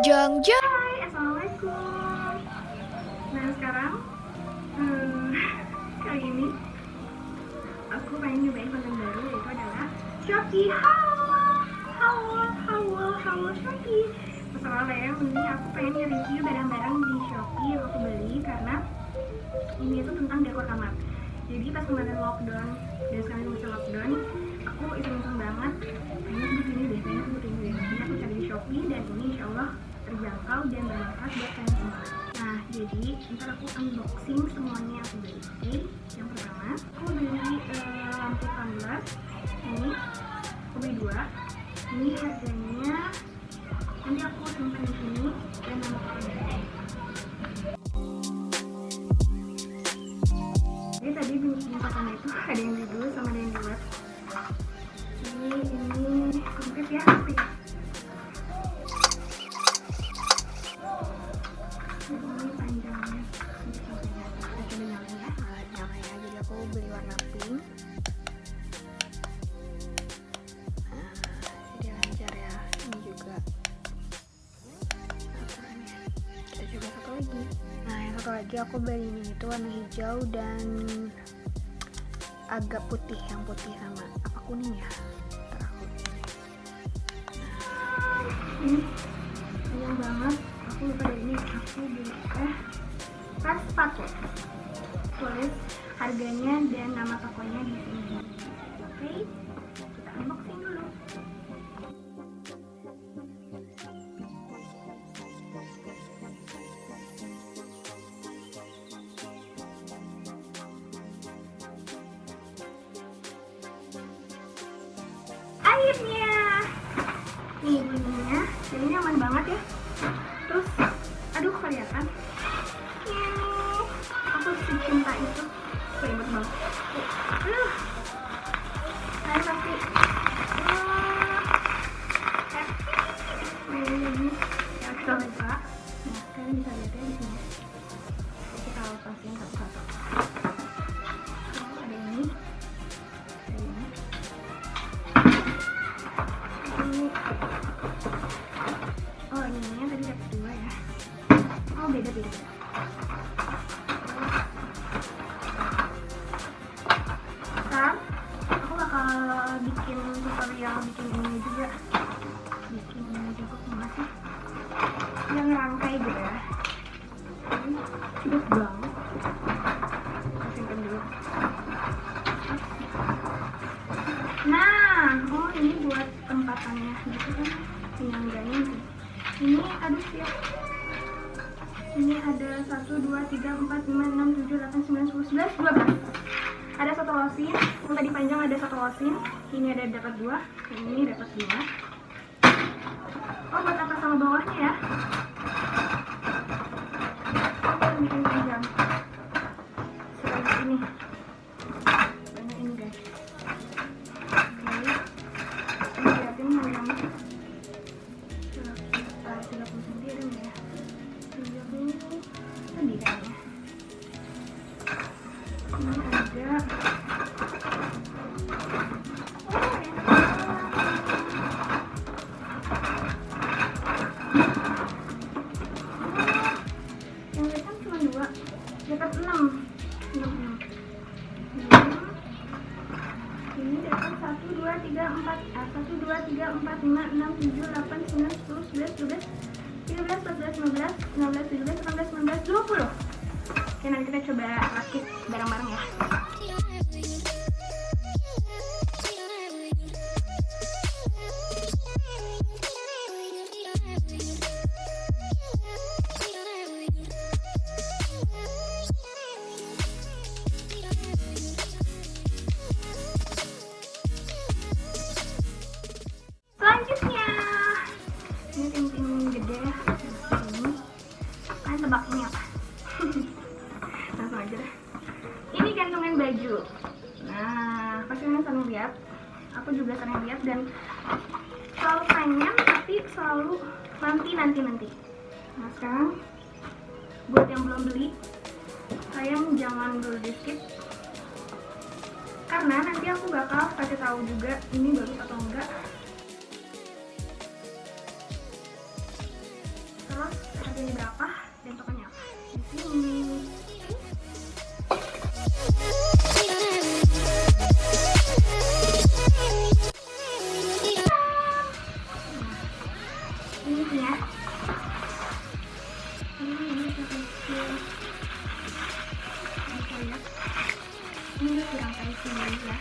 Jang Jang. Hai, assalamualaikum. Nah sekarang kali ini aku pengen nyobain konten baru, yaitu adalah Shopee Haul Shopee. Masalah ya, ini aku pengen nge-review barang-barang di Shopee yang aku beli karena ini itu tentang dekor kamar. Jadi pas kemarin lockdown dan sekarang masih lockdown, aku iseng-iseng banget kayaknya di sini deh, kayaknya aku butuh ini deh. Jadi aku cari di Shopee dan ini insya Allah terjangkau dan bermanfaat buat kalian semua. Nah, jadi ntar aku unboxing semuanya yang aku beli. Oke, yang pertama aku beli lampu tumbler ini, aku beli 2. Ini harganya nanti aku simpan di sini dan nama tokonya. Jadi tadi bingkasannya itu ada yang di dulu sama ada yang di luar. Ini komplit ya, tapi ini panjangnya sampai atas. Kita coba nyalain ya. Nyala ya, jadi aku beli warna pink. Jadi lancar ya. Ini juga aturannya. Kita coba satu lagi. Nah, yang satu lagi aku beli ini itu warna hijau dan agak putih, yang putih sama apa kuning ya. Ntar aku Ini panjang banget. Aku lupa dari ini. Aku beli tas sepatu. Tulis harganya dan nama tokonya di sini. Oke, kita unboxing dulu. Akhirnya nih bunyinya, jadi ini aman banget ya. Terus aduh kelihatan aku secinta itu, ribet banget. Saya pasti ini ya, kita buka. Nah, kalian bisa lihat ya di sini. Kita lepasin satu-satu. Ada ini, oh ininya tadi dapat 2 ya. Oh beda. Ntar aku bakal bikin tutorial bikin ini juga gimana sih yang rangkai gitu ya. Ini cepet banget. Aku simpen dulu. Nah, oh ini buat tempatannya gitu kan, penyangganya sih. Ini aduh ya. Ini ada 1, 2, 3, 4, 5, 6, 7, 8, 9, 10, 11, 12. Ada 1 losin, yang tadi panjang ada 1 losin. Ini ada dapat 2, ini dapat 2. Oh buat atas sama bawahnya ya. Oh, bikin panjang. Seperti ini. Banyak ini guys. Dapat 6. Ini dapat 1, 2, 3, 4, 1, 2, 3, 4, 5, 6, 7, 8, 9, 10, 11, 12, 13, 14, 15, 16, 17, 18, 19, 20. Oke, nanti kita coba rakit bareng-bareng ya. Selanjutnya ini ting-ting gede ini. Kalian tebak ini apa? Langsung aja deh. Ini gantungan baju. Nah, pasti kalian sering lihat. Aku juga sering lihat dan selalu pengen, tapi selalu nanti. Nah sekarang buat yang belum beli, kalian jangan dulu di skip, karena nanti aku bakal kasih tahu juga ini bagus atau enggak. harganya berapa dan tokonya apa di sini. Ini sih ya. Ini kecil. Bisa lihat. Ini kurang kayak sini ya.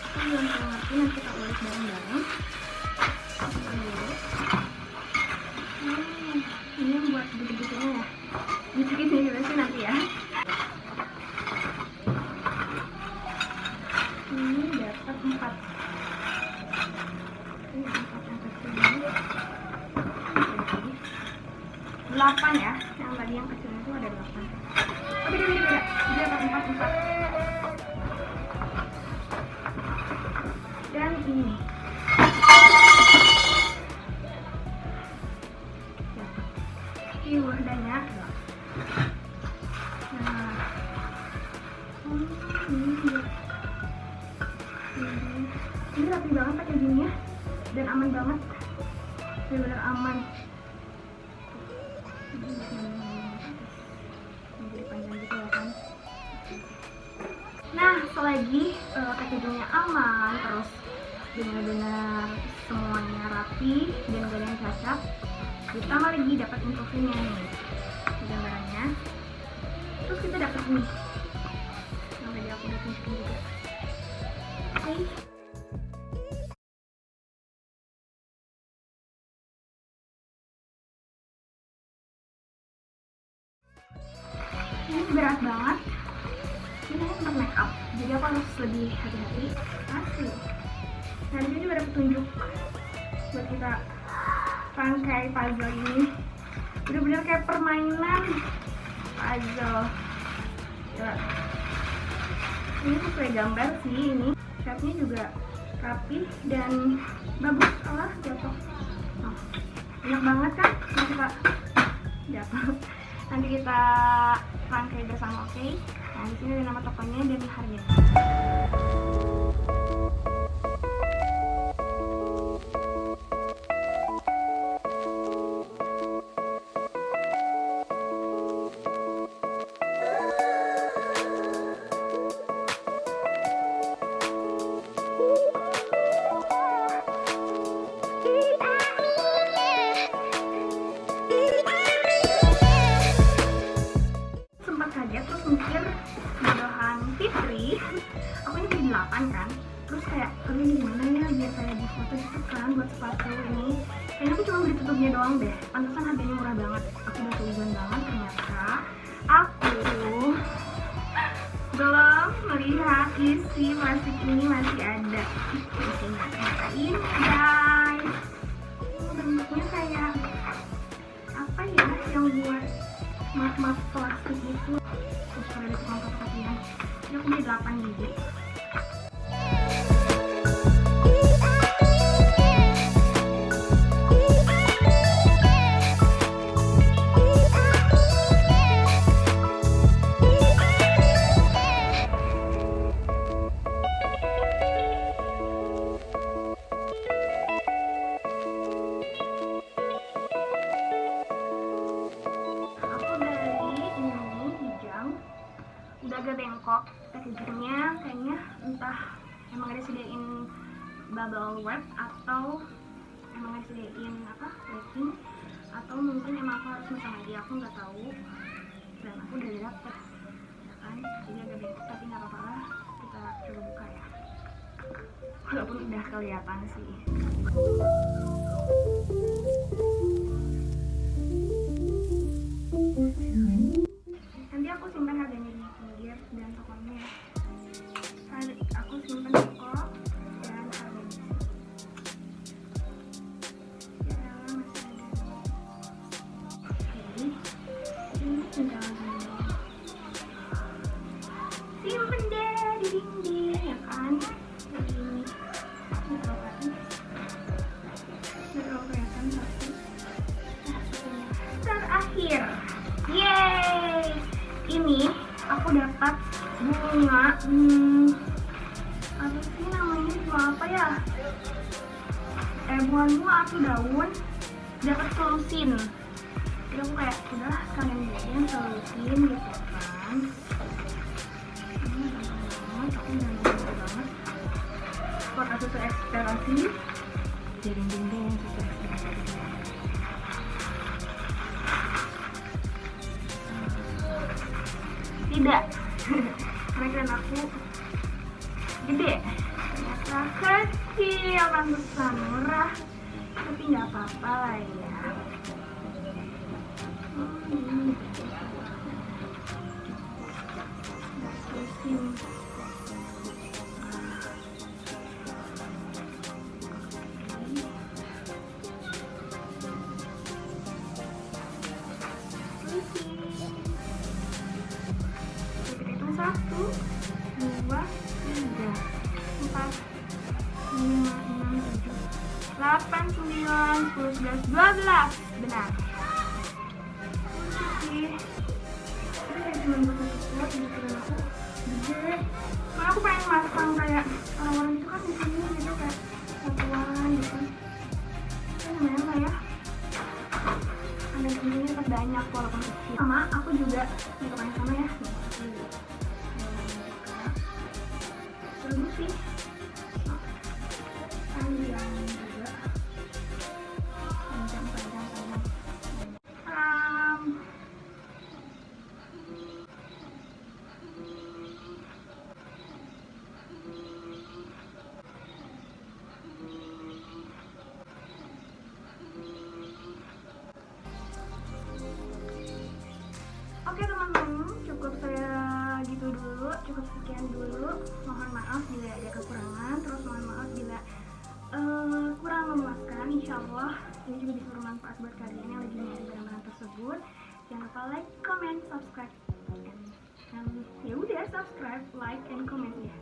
Aku belum tahu ngerti, nanti kita ulik bareng-bareng. Ini yang buat buku-bukunya ya. Gitu-gitu juga sih nanti ya. Ini dapat 4. Ini 4 yang kecil ini. 8 ya. Yang tadi yang kecil itu ada 8. Oh, beda. Dia dapat 4. Dan ini. Wadahnya. Nah, ini rapi banget packagingnya dan aman banget, benar-benar aman. Jadi panjang gitu ya kan. Nah, selagi packagingnya aman, terus benar-benar semuanya rapi dan gak ada yang cacat, kita lagi dapat instruksinya nih, gambarannya. Terus kita dapat nih yang tadi aku udah tunjukin juga. Oke. Ini berat banget. Ini untuk make up, jadi aku harus lebih hati-hati. Asli. Nah, ini juga ada petunjuk buat kita rangkai puzzle ini. Bener-bener kayak permainan puzzle. Ya. Ini sesuai gambar sih ini. Shape-nya juga rapi dan bagus. Allah jatuh. Oh, enak banget kan? Nanti kita jatuh. Nanti kita rangkai bersama, oke? Nah, di sini ada nama tokonya dan harganya. Terus mikir bodohan Fitri, aku ini beli 8 kan, terus kayak ini gimana ya biar saya di foto gitu kan buat sepatu ini. Kayaknya aku cuma beli tutupnya doang deh, pantesan harganya murah banget. Aku udah tujuan banget, ternyata aku belum melihat isi plastik ini masih ada. Isinya kayak ini guys, bentuknya kayak apa ya, yang buat mat plastik itu. Terus ada tukang fotokopian. Ini aku beli 8 biji. Udah agak bengkok packagingnya, kayaknya entah emang ada sediain bubble wrap atau emang ada sediain apa wrapping, atau mungkin emang aku harus mesan lagi, aku nggak tahu. Dan aku udah dapet ya kan, jadi agak bengkok tapi nggak apa-apa lah, kita coba buka ya, walaupun udah kelihatan sih. Nanti aku simpan harganya di pinggir dan tokonya. Aku simpan toko dan harganya. Ya, masih ada. Oke, ini tinggal simpen deh di dinding ya kan. Ini kelihatan pasti. Terakhir, yeay! Ini aku dapat bunga, apa sih namanya, bunga apa ya? Bunga atau daun dapat solusin. Jadi aku kayak udahlah sekalian bikin solusin gitu kan. Ini gampang banget, aku gampang banget. Pakai susu ekspektasi, jadi dinding susu ekspektasi. Tidak, karena keren aku gede. Ternyata kecil, pantesan murah, tapi nggak apa-apa lah ya. Terusin. Satu, dua, tiga, empat, lima, enam, tujuh, 8, 9, 10, 11, 12. Benar. Sih. Tapi kayak cuma buat satu di pikiran aku gede. Karena aku pengen masang kayak orang-orang itu kan di sini gitu kayak satuan gitu. Kan lumayan lah ya. Ada begini tetap banyak walaupun kecil. Sama aku juga untuk yang sama ya. Bagus sih. Panjang juga. Panjang. Oke teman-teman, cukup saya gitu dulu, cukup sekian dulu. Mohon maaf bila ada kekurangan, terus mohon maaf bila kurang memuaskan. Insya Allah ini juga bisa bermanfaat buat kalian yang lagi nyari barang-barang tersebut. Jangan lupa like, comment, subscribe, ya udah subscribe, like, and comment ya.